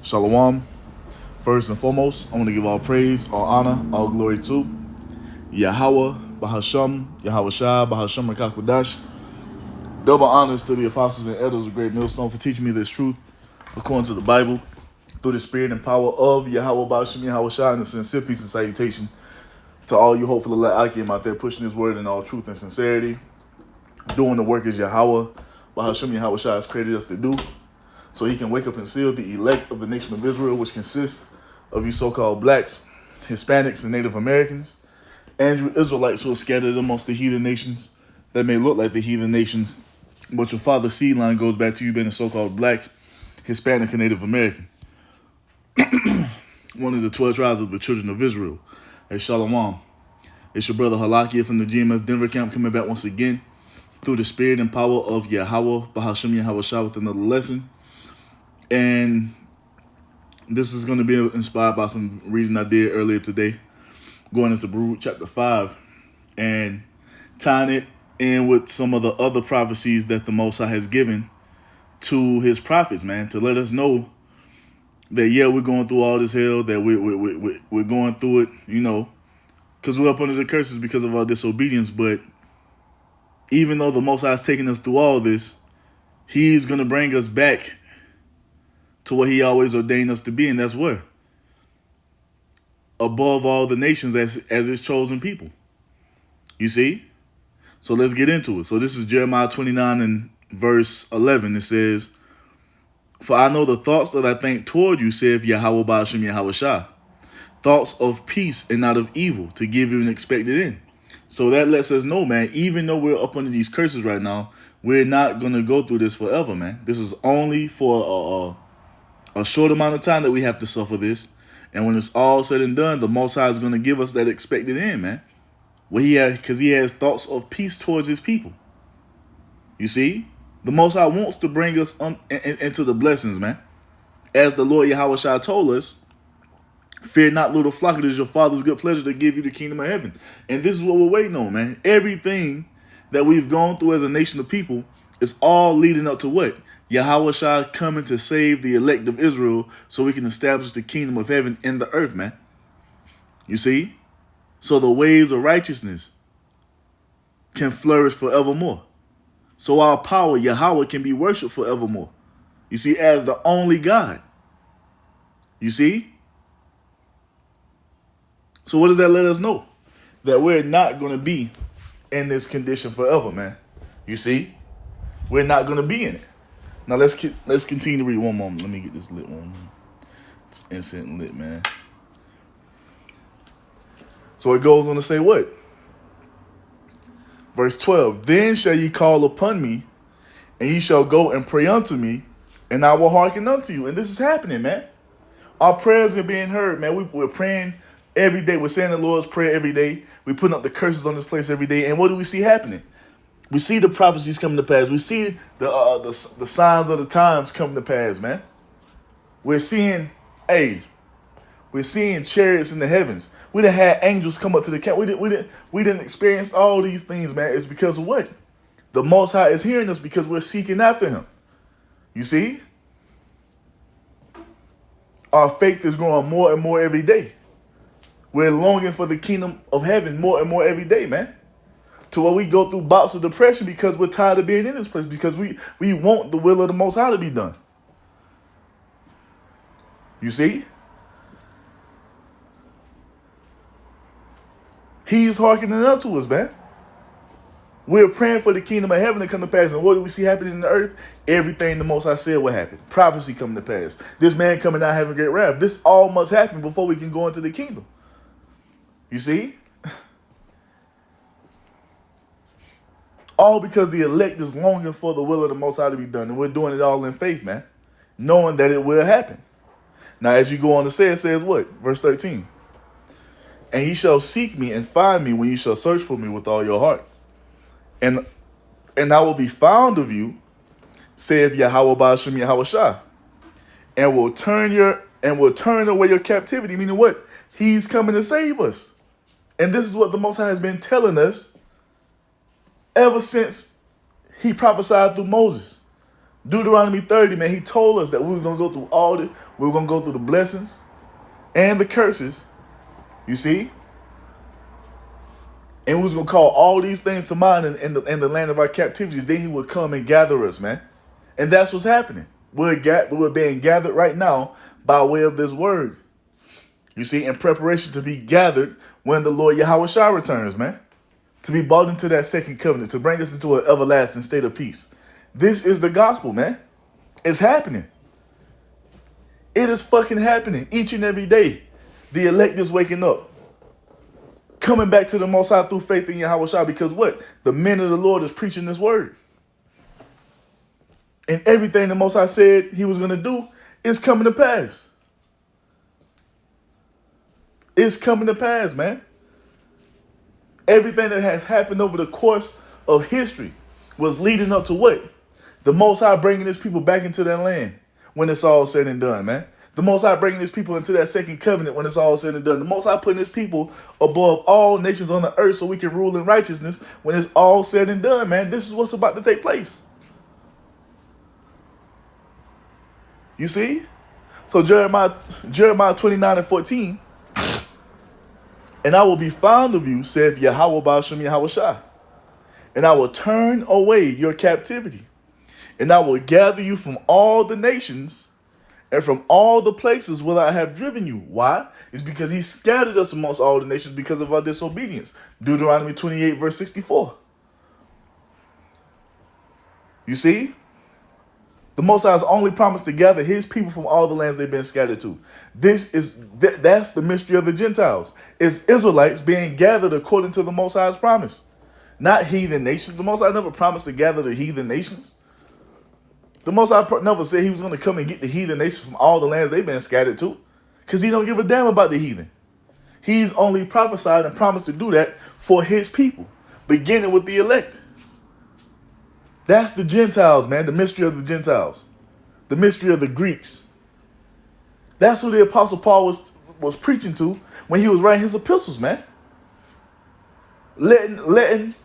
Shalom. First and foremost, I want to give all praise, all honor, all glory to Yahweh, Bahasham, Yahweh Shai, Bahasham, and Kakwadash. Double honors to the apostles and elders of Great Millstone for teaching me this truth according to the Bible, through the spirit and power of Yahweh, Bahasham, Yahweh Shai, and a sincere peace and salutation to all you hopefully let Akim out there pushing his word in all truth and sincerity, doing the work as Yahweh, Bahasham, Yahweh Shai has created us to do, so he can wake up and seal the elect of the nation of Israel, which consists of you so-called blacks, Hispanics, and Native Americans, and you Israelites who are scattered amongst the heathen nations that may look like the heathen nations, but your father's seed line goes back to you being a so-called black, Hispanic, and Native American. One of the 12 tribes of the children of Israel. Hey, Shalom. It's your brother Halakia from the GMS Denver camp coming back once again through the spirit and power of Yahweh, Bahasham Yahweh Shah, with another lesson. And this is going to be inspired by some reading I did earlier today, going into Baruch chapter 5 and tying it in with some of the other prophecies that the Most High has given to his prophets, man, to let us know that, yeah, we're going through all this hell, that we're going through it, you know, because we're up under the curses because of our disobedience. But even though the Most High is taking us through all this, he's going to bring us back to what he always ordained us to be, and that's where? Above all the nations as his chosen people. You see? So let's get into it. So this is Jeremiah 29 and verse 11. It says, "For I know the thoughts that I think toward you, saith Yahweh Ba'ashem Yahweh Shah, thoughts of peace and not of evil, to give you an expected end." So that lets us know, man, even though we're up under these curses right now, we're not going to go through this forever, man. This is only for a short amount of time that we have to suffer this. And when it's all said and done, the Most High is going to give us that expected end, man. Because he has thoughts of peace towards his people. You see? The Most High wants to bring us into the blessings, man. As the Lord Yahweh Shai told us, "Fear not, little flock, it is your Father's good pleasure to give you the kingdom of heaven." And this is what we're waiting on, man. Everything that we've gone through as a nation of people is all leading up to what? Yahweh Shai coming to save the elect of Israel so we can establish the kingdom of heaven in the earth, man. You see? So the ways of righteousness can flourish forevermore. So our power, Yahweh, can be worshipped forevermore. You see, as the only God. You see? So what does that let us know? That we're not going to be in this condition forever, man. You see? We're not going to be in it. Now let's continue to read one moment. Let me get this lit one. It's instant lit, man. So it goes on to say what? Verse 12. "Then shall ye call upon me, and ye shall go and pray unto me, and I will hearken unto you." And this is happening, man. Our prayers are being heard, man. We're praying every day. We're saying the Lord's Prayer every day. We're putting up the curses on this place every day. And what do we see happening? We see the prophecies coming to pass. We see the signs of the times coming to pass, man. We're seeing, we're seeing chariots in the heavens. We done had angels come up to the camp. We didn't experience all these things, man. It's because of what? The Most High is hearing us because we're seeking after him. You see? Our faith is growing more and more every day. We're longing for the kingdom of heaven more and more every day, man. To where we go through bouts of depression because we're tired of being in this place, because we want the will of the Most High to be done. You see? He's hearkening up to us, man. We're praying for the kingdom of heaven to come to pass. And what do we see happening in the earth? Everything the Most High said will happen. Prophecy coming to pass. This man coming out having great wrath. This all must happen before we can go into the kingdom. You see? All because the elect is longing for the will of the Most High to be done. And we're doing it all in faith, man. Knowing that it will happen. Now, as you go on to say, it says what? Verse 13. "And ye shall seek me and find me when ye shall search for me with all your heart. And I will be found of you, saith Yahweh Ba'ashem Yahweh Shah, and will turn away your captivity." Meaning what? He's coming to save us. And this is what the Most High has been telling us ever since he prophesied through Moses. Deuteronomy 30, man, he told us that we were going to go through we were going to go through the blessings and the curses, you see? And we was going to call all these things to mind in the land of our captivities. Then he would come and gather us, man. And that's what's happening. We're being gathered right now by way of this word. You see, in preparation to be gathered when the Lord Yahweh Shah returns, man. To be brought into that second covenant, to bring us into an everlasting state of peace. This is the gospel, man. It's happening. It is fucking happening each and every day. The elect is waking up. Coming back to the Most High through faith in Yahweh Shah, because what? The men of the Lord is preaching this word. And everything the Most High said he was going to do is coming to pass. It's coming to pass, man. Everything that has happened over the course of history was leading up to what? The Most High bringing his people back into their land when it's all said and done, man. The Most High bringing his people into that second covenant when it's all said and done. The Most High putting his people above all nations on the earth so we can rule in righteousness when it's all said and done, man. This is what's about to take place. You see? So Jeremiah 29:14, and I will be found of you, saith Yahweh Ba'ashem Yahweh Shah, and I will turn away your captivity, and I will gather you from all the nations and from all the places where I have driven you. Why? It's because he scattered us amongst all the nations because of our disobedience. Deuteronomy 28:64. You see? The Most High has only promised to gather his people from all the lands they've been scattered to. That's the mystery of the Gentiles. It's Israelites being gathered according to the Most High's promise. Not heathen nations. The Most High never promised to gather the heathen nations. The Most High never said he was going to come and get the heathen nations from all the lands they've been scattered to. Because he don't give a damn about the heathen. He's only prophesied and promised to do that for his people, beginning with the elect. That's the Gentiles, man, the mystery of the Gentiles. The mystery of the Greeks. That's who the Apostle Paul was preaching to when he was writing his epistles, man. Letting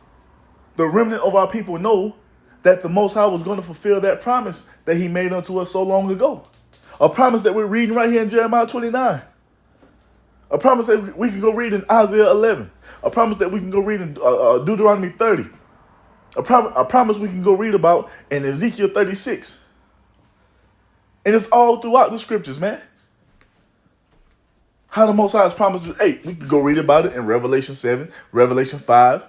the remnant of our people know that the Most High was going to fulfill that promise that he made unto us so long ago. A promise that we're reading right here in Jeremiah 29. A promise that we can go read in Isaiah 11. A promise that we can go read in Deuteronomy 30. A promise we can go read about in Ezekiel 36. And it's all throughout the scriptures, man. How the Most High has promised. Hey, we can go read about it in Revelation 7, Revelation 5.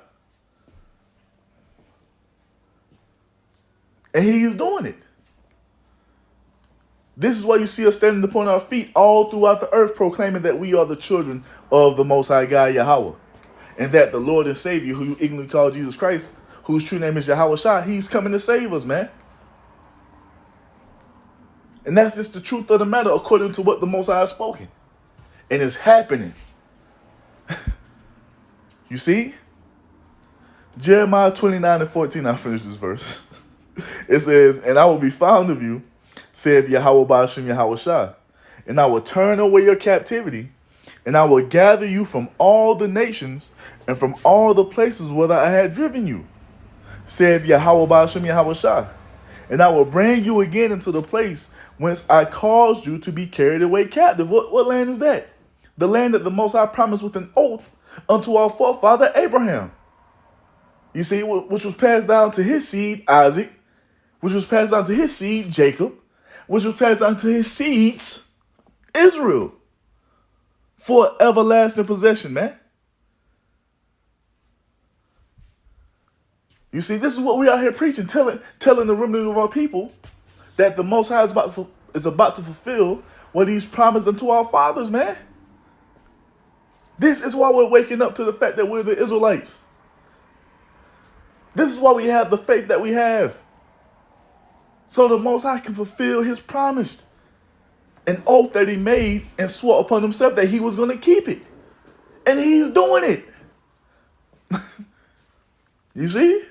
And he is doing it. This is why you see us standing upon our feet all throughout the earth, proclaiming that we are the children of the Most High God, Yahweh. And that the Lord and Savior, who you ignorantly call Jesus Christ, whose true name is Yahweh Shah, he's coming to save us, man. And that's just the truth of the matter according to what the Most High has spoken. And it's happening. You see? Jeremiah 29:14, I'll finish this verse. It says, and I will be found of you, saith Yahweh Ba'ashem Yahweh Shah, and I will turn away your captivity, and I will gather you from all the nations and from all the places whither I had driven you, saith Yahweh Ba'ashem Yahweh Shah, and I will bring you again into the place whence I caused you to be carried away captive. What land is that? The land that the Most High promised with an oath unto our forefather Abraham. You see, which was passed down to his seed, Isaac, which was passed down to his seed, Jacob, which was passed down to his seeds, Israel, for everlasting possession, man. You see, this is what we out here preaching, telling the remnant of our people that the Most High is about to fulfill what he's promised unto our fathers, man. This is why we're waking up to the fact that we're the Israelites. This is why we have the faith that we have. So the Most High can fulfill his promise. An oath that he made and swore upon himself that he was going to keep it. And he's doing it. You see?